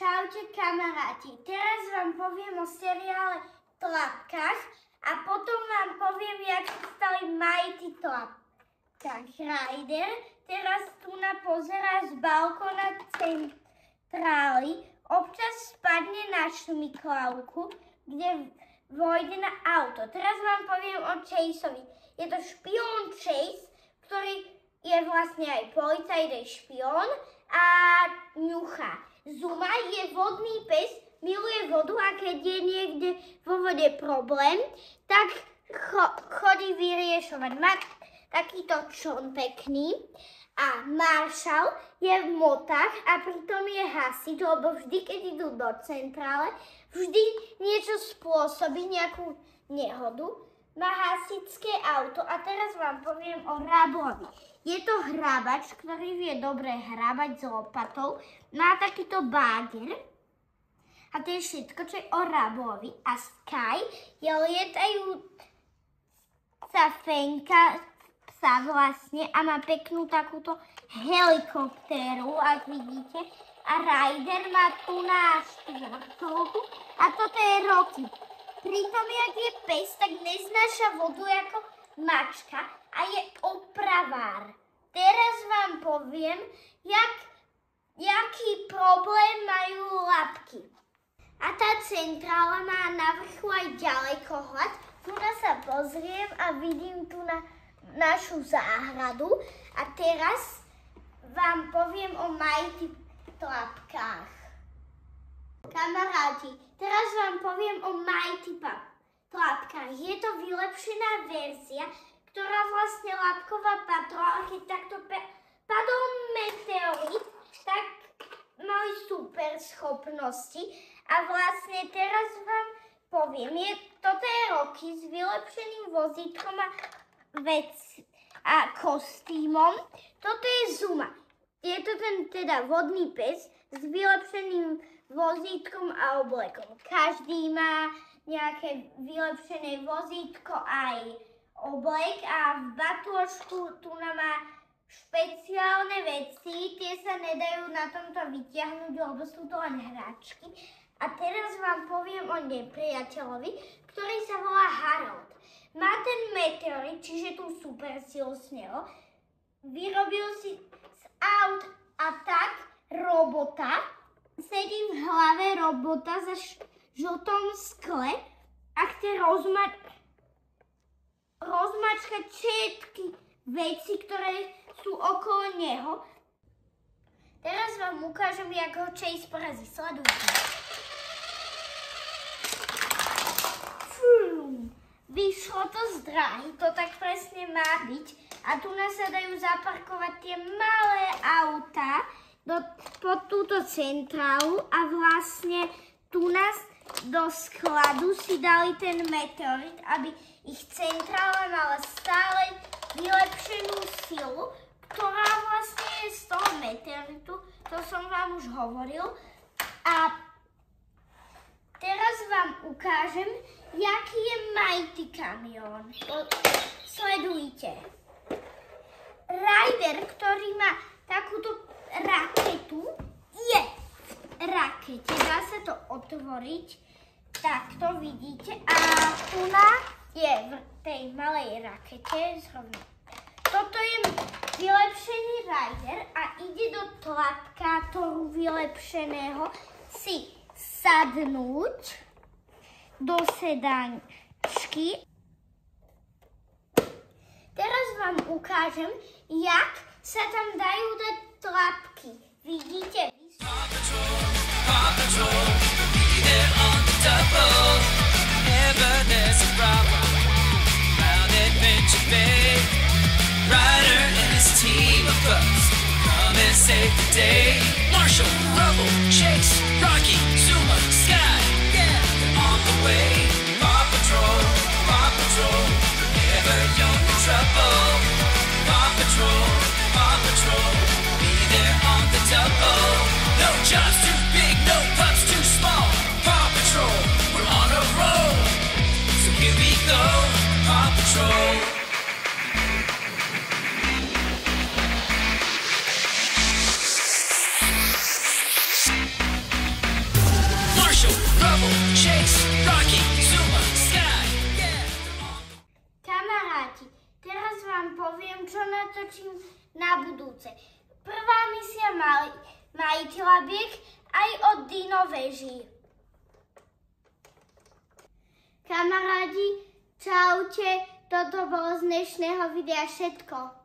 Čaute kamaráti, teraz vám poviem o seriále Tlapkách a potom vám poviem, jak sa stali Mighty Tlapkách. Ryder teraz tu pozerá z balkóna centrály, občas spadne na šmiklavku, kde vojde na auto. Teraz vám poviem o Chaseovi. Je to špión Chase, ktorý je vlastne aj policajt, aj špión a ňuchá. Zuma je vodný pes, miluje vodu a keď je niekde vo vode problém, tak chodí vyriešovať. Má takýto čln pekný a Marshall je v motách a pritom je hasič, lebo vždy, keď idú do centrále, vždy niečo spôsobí, nejakú nehodu. Má hasičské auto a teraz vám poviem o Rabovi. Je to hrabač, ktorý vie dobre hrabať s lopatou. Má takýto báger. A to je všetko, čo je o Rabovi. A Sky je lietajúca fenka psa vlastne a má peknú takúto helikoptéru, ak vidíte. A Ryder má tu na štvorkolku a toto je Rocky. Pritom, jak je pes, tak neznáša vodu ako mačka a je opravár. Teraz vám poviem, jaký problém majú labky. A tá centrála má na vrchu aj ďalekohľad. Tu sa pozriem a vidím tu na našu záhradu. A teraz vám poviem o Mighty Tlapkách. Kamaráti, teraz vám poviem o Mighty Tlapkách. Je to vylepšená verzia, ktorá vlastne labková patrola, keď takto padol meteorit, tak mali super schopnosti. A vlastne teraz vám poviem, toto je Rocky s vylepšeným vozítkom a kostýmom. Toto je Zuma. Je to ten teda vodný pes s vylepšeným vozítkom a oblekom. Každý má nejaké vylepšené vozítko aj oblek a v batôžku tu má špeciálne veci. Tie sa nedajú na tomto vyťahnuť, lebo sú to len hračky. A teraz vám poviem o nepriateľovi, ktorý sa volá Harold. Má ten meteorit, čiže tú super silu z neho. Vyrobil si z aut a tak robota. Sedí v hlave robota za žltom skle a chce rozmačkať všetky veci, ktoré sú okolo neho. Teraz vám ukážem, jak ho Chase porazí. Sledujte. Vyšlo to z dráhy, to tak presne má byť. A tu nás sa dajú zaparkovať tie malé autá pod túto centrálu a vlastne tu nás do skladu si dali ten meteorit, aby ich centrála mala stále vylepšenú silu, ktorá vlastne je z toho meteoritu, to som vám už hovoril. A teraz vám ukážem, jaký je Mighty kamión. Sledujte. Ryder, ktorý má takúto raketu, je v rakete. Dá sa to otvoriť. Takto vidíte. A tu je v tej malej rakete zrovna. Toto je vylepšený Ryder a ide do tlapkátoru vylepšeného si sadnúť do sedačky. Teraz vám ukážem, jak sa tam dajú dať tlapky. Vidíte? Paw Patrol, be there on the double. Whenever there's a problem, round Adventure Bay, Ryder and his team of pups come and save the day. Marshall, Rubble, Chase, Rocky, Zuma, Sky, yeah, they're on the way. Paw Patrol, whenever you're in trouble. Paw Patrol, be there on the double. No jobs too big, no pups too small. Paw Patrol, we're on a roll. So here we go, Paw Patrol. natočím na budúce. Prvá misia majiteľa biek aj od Dino veží. Kamarádi, čaute, toto bolo z dnešného videa všetko.